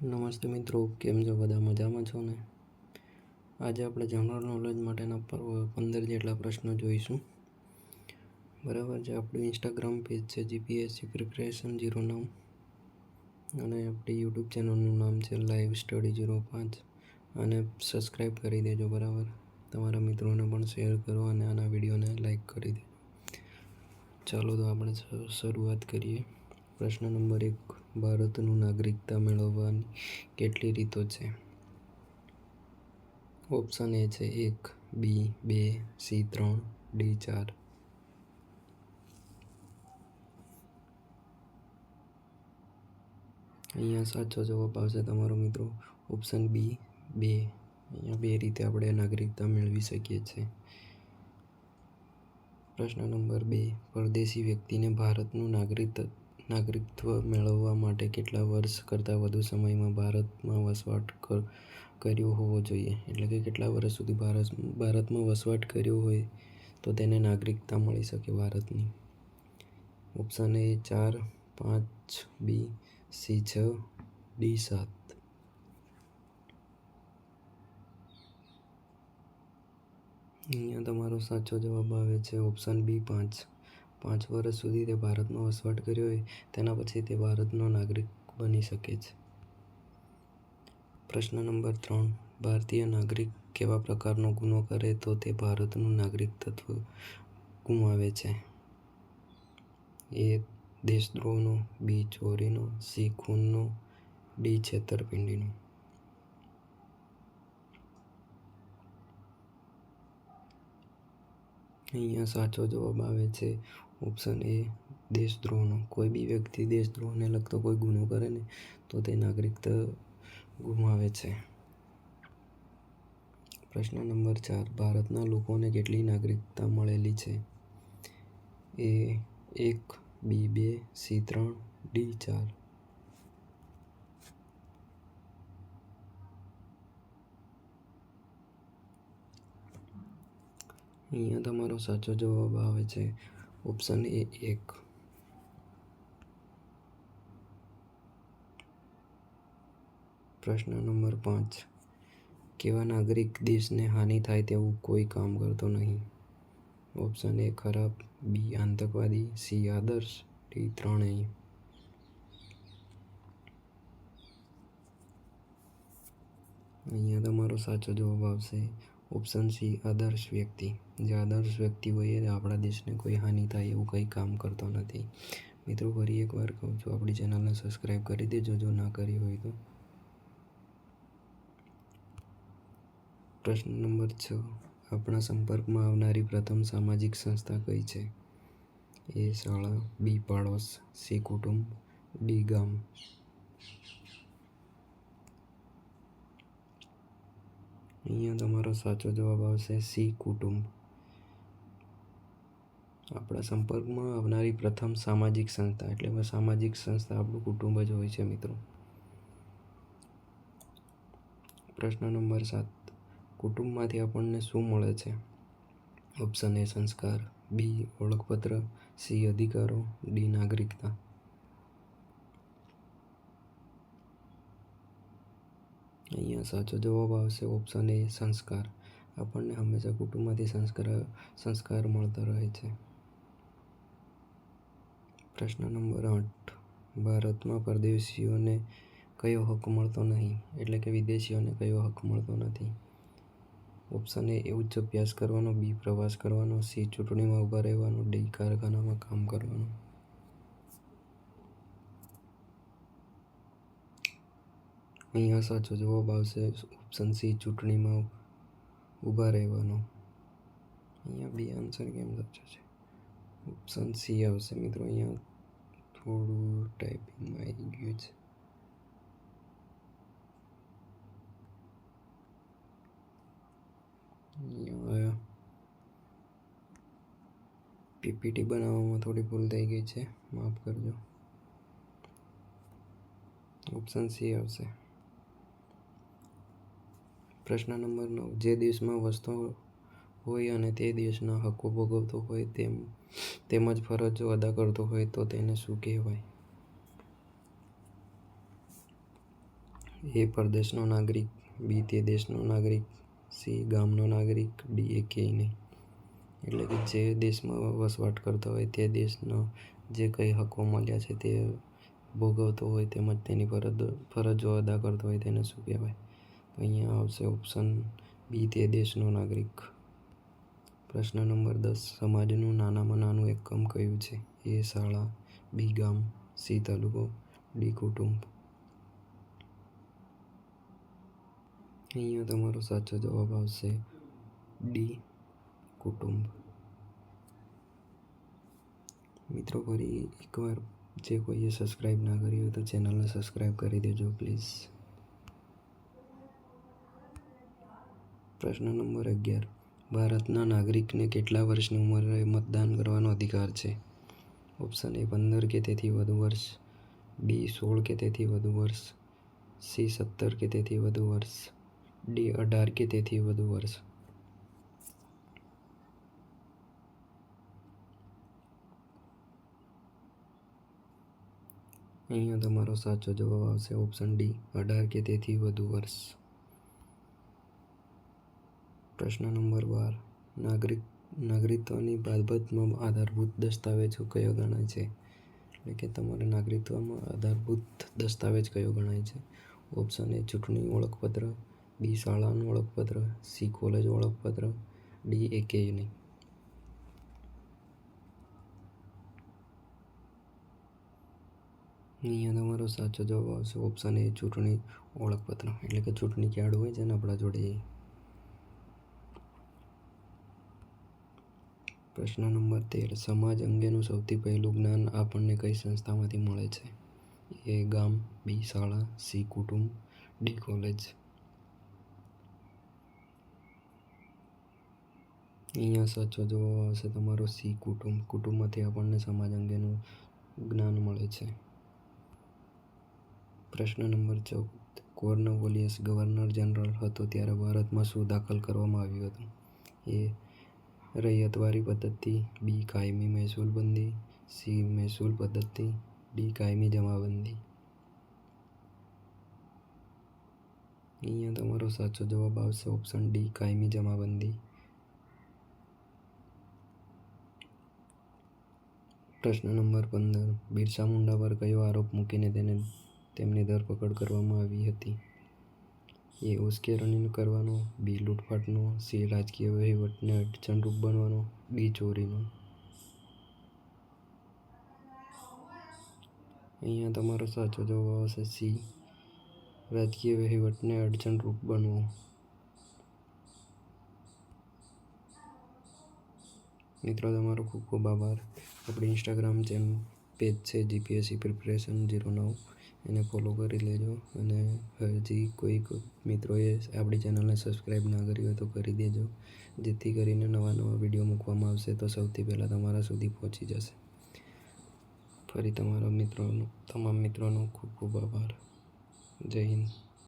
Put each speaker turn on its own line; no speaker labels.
નમસ્તે મિત્રો, કેમ છો? બધા મજામાં છો ને? આજે આપણે જનરલ નોલેજ માટેના 15 જેટલા પ્રશ્નો જોઈશું. બરાબર છે. આપણું ઇન્સ્ટાગ્રામ પેજ છે જીપીએસસી પ્રિપરેશન 09 અને આપણી યુટ્યુબ ચેનલનું નામ છે લાઈવ સ્ટડી 05 અને સબસ્ક્રાઈબ કરી દેજો. બરાબર, તમારા મિત્રોને પણ શેર કરો અને આના વિડીયોને લાઈક કરી દેજો. ચાલો તો આપણે શરૂઆત કરીએ. પ્રશ્ન નંબર 1, ભારતનું નાગરિકતા મેળવવાની કેટલી રીતો છે? ઓપ્શન એ છે 1, બી 2, સી 3, ડી 4. અહીંયા સાચો જવાબ આવશે તમારો મિત્રો ઓપ્શન બી 2. અહીંયા 2 રીતે આપણે નાગરિકતા મેળવી શકીએ છીએ. પ્રશ્ન નંબર 2, પરદેશી વ્યક્તિને ભારતનું નાગરિકત્વ મેળવવા માટે કેટલા વર્ષ કરતાં વધુ સમયમાં ભારતમાં વસવાટ કર્યો હોવો જોઈએ? એટલે કે કેટલા વર્ષ સુધી ભારતમાં વસવાટ કર્યો હોય તો તેને નાગરિકતા મળી શકે ભારતની. Option A 4, 5, B, C 6, D 7. અહીંયા તમારો સાચો જવાબ આવે છે ઓપ્શન બી 5. 5 વર્ષ સુધી તે ભારતમાં વસવાટ કર્યો હોય તેના પછી તે ભારતનો નાગરિક બની શકે છે. પ્રશ્ન નંબર 3, ભારતીય નાગરિક કેવા પ્રકારનો ગુનો કરે તો તે ભારતનું નાગરિકત્વ ગુમાવે છે? એ દેશદ્રોહનો, બી ચોરીનો, સી ખૂનનો, ડી છેતરપિંડીનો. અહીંયા સાચો જવાબ આવે છે ઓપ્શન એ દેશદ્રોહનો. કોઈ બી વ્યક્તિ દેશદ્રોહને લગતો કોઈ ગુનો કરે ને તો તે નાગરિકતા ગુમાવે છે. પ્રશ્ન નંબર 4, ભારતના લોકોને કેટલી નાગરિકતા મળેલી છે? એ 1, બી 2, સી 3, ડી 4. અહીંયા તમારો સાચો જવાબ આવે છે ઓપ્શન એ 1. પ્રશ્ન નંબર 5, કેવા નાગરિક દેશને હાનિ થાય તેવું કોઈ કામ કરતો નહીં? ઓપ્શન એ ખરાબ, બી આતંકવાદી, સી આદર્શ, ડી ત્રણેય. અહીંયા તમારો સાચો જવાબ આવશે ઓપ્શન સી આદર્શ વ્યક્તિ. જે આદર્શ વ્યક્તિ હોય એ આપણા દેશને કોઈ હાનિ થાય એવું કંઈ કામ કરતો નથી. મિત્રો, ફરી એકવાર કહું છું, આપણી ચેનલને સબસ્ક્રાઈબ કરી દેજો જો ના કરી હોય તો. પ્રશ્ન નંબર 6, આપણા સંપર્કમાં આવનારી પ્રથમ સામાજિક સંસ્થા કઈ છે? એ શાળા, બી પાડોશ, સી કુટુંબ, ડી ગામ. અહીંયા તમારો સાચો જવાબ આવશે સી કુટુંબ. આપણા સંપર્કમાં આવનારી પ્રથમ સામાજિક સંસ્થા એટલે સામાજિક સંસ્થા આપણું કુટુંબ જ હોય છે મિત્રો. પ્રશ્ન નંબર 7, કુટુંબમાંથી આપણને શું મળે છે? ઓપ્શન એ સંસ્કાર, બી ઓળખપત્ર, સી અધિકારો, ડી નાગરિકતા. અહીંયા સાચો જવાબ આવશે ઓપ્શન એ સંસ્કાર. આપણને હંમેશા કુટુંબમાંથી સંસ્કાર મળતા રહે છે. પ્રશ્ન નંબર 8, ભારતમાં પરદેશીઓને કયો હક મળતો નહીં? એટલે કે વિદેશીઓને કયો હક મળતો નથી? ઓપ્શન એ ઉચ્ચ અભ્યાસ કરવાનો, બી પ્રવાસ કરવાનો, સી ચૂંટણીમાં ઊભા રહેવાનો, ડી કારખાનામાં કામ કરવાનું. અહીંયા સાચો જવાબ આવશે ઓપ્શન સી ચૂંટણીમાં ઊભા રહેવાનો. અહીંયા બી આન્સર કેમ સાચો છે? ઓપ્શન સી આવશે મિત્રો. અહીંયા થોડું ટાઈપિંગમાં આવી ગયું છે. અહીંયા પીપીટી બનાવવામાં થોડી ભૂલ થઈ ગઈ છે, માફ કરજો. ઓપ્શન સી આવશે. પ્રશ્ન નંબર 9, જે દેશમાં વસતો હોય અને તે દેશના હકો ભોગવતો હોય તેમજ ફરજો અદા કરતો હોય તો તેને શું કહેવાય? એ પરદેશનો નાગરિક, બી તે દેશનો નાગરિક, સી ગામનો નાગરિક, ડી એકેય નહીં. એટલે કે જે દેશમાં વસવાટ કરતો હોય તે દેશનો જે કંઈ હકો મળ્યા છે તે ભોગવતો હોય તેમજ તેની ફરજો અદા કરતો હોય તેને શું કહેવાય? તો અહીંયા આવશે ઓપ્શન બી તે દેશનો નાગરિક. પ્રશ્ન નંબર 10. સમાજનું નાનામાં નાનું એકમ કયું છે? એ શાળા, બી ગામ, સી તાલુકો, ડી કુટુંબ. અહીંયા તમારો સાચો જવાબ આવશે ડી કુટુંબ. મિત્રો, ફરી એકવાર જે કોઈએ સબસ્ક્રાઈબ ના કરી હોય તો ચેનલને સબસ્ક્રાઈબ કરી દેજો પ્લીઝ. પ્રશ્ન નંબર 11. ભારતના નાગરિકને કેટલા વર્ષની ઉંમરે મતદાન કરવાનો અધિકાર છે? ઓપ્શન એ 15 કે તેથી વધુ વર્ષ, બી 16 કે તેથી વધુ વર્ષ, સી 17 કે તેથી વધુ વર્ષ, ડી 18 કે તેથી વધુ વર્ષ. અહીંયા તમારો સાચો જવાબ આવશે ઓપ્શન ડી 18 કે તેથી વધુ વર્ષ. પ્રશ્ન નંબર 12. નાગરિકત્વની બાબતમાં આધારભૂત દસ્તાવેજો કયો ગણાય છે? એટલે કે તમારે નાગરિકત્વમાં આધારભૂત દસ્તાવેજ કયો ગણાય છે? ઓપ્શન એ ચૂંટણી ઓળખપત્ર, બી શાળાનું ઓળખપત્ર, સી કોલેજ ઓળખપત્ર, ડી એકેય નહીં. અહીંયા તમારો સાચો જવાબ આવશે ઓપ્શન એ ચૂંટણી ઓળખપત્ર, એટલે કે ચૂંટણી કાર્ડ હોય છે ને આપણા જોડે. પ્રશ્ન નંબર 13. સમાજ અંગેનું સૌથી પહેલું જ્ઞાન આપણને કઈ સંસ્થામાંથી મળે છે? એ ગામ, બી શાળા, સી કુટુંબ, ડી કોલેજ. અહીંયા સાચો જવાબ આવશે તમારો સી કુટુંબ. કુટુંબમાંથી આપણને સમાજ અંગેનું જ્ઞાન મળે છે. પ્રશ્ન નંબર 14. કોર્નવોલિયસ ગવર્નર જનરલ હતો ત્યારે ભારતમાં શું દાખલ કરવામાં આવ્યું હતું? એ રૈયતવારી પદ્ધતિ, બી કાયમી મહેસૂલ બંધી, સી મહેસૂલ પદ્ધતિ, ડી કાયમી જમાબંધી. અહીંયા તમારો સાચો જવાબ આવશે ઓપ્શન ડી કાયમી જમાબંધી. પ્રશ્ન નંબર 15. બિરસા મુંડા પર કયો આરોપ મૂકીને તેમની ધરપકડ કરવામાં આવી હતી? એ ઉશ્કેરણી કરવાનો, બી લૂંટફાટનો, સી રાજકીય વહીવટને અડચણરૂપ બનવાનો, ડી ચોરીનો. અહીંયા તમારો સાચો જવાબ આવશે સી રાજકીય વહીવટને અડચણરૂપ બનવો. મિત્રો, તમારો ખૂબ ખૂબ આભાર. આપણી ઇન્સ્ટાગ્રામ પેજ છે જીપીએસસી પ્રિપરેશન 09, એને ફોલો કરી લેજો. અને હજી કોઈક મિત્રોએ આપણી ચેનલને સબસ્ક્રાઈબ ના કરી હોય તો કરી દેજો, જેથી કરીને નવા નવા વિડીયો મૂકવામાં આવશે તો સૌથી પહેલાં તમારા સુધી પહોંચી જશે. ફરી તમામ મિત્રોનો ખૂબ ખૂબ આભાર. જય હિન્દ.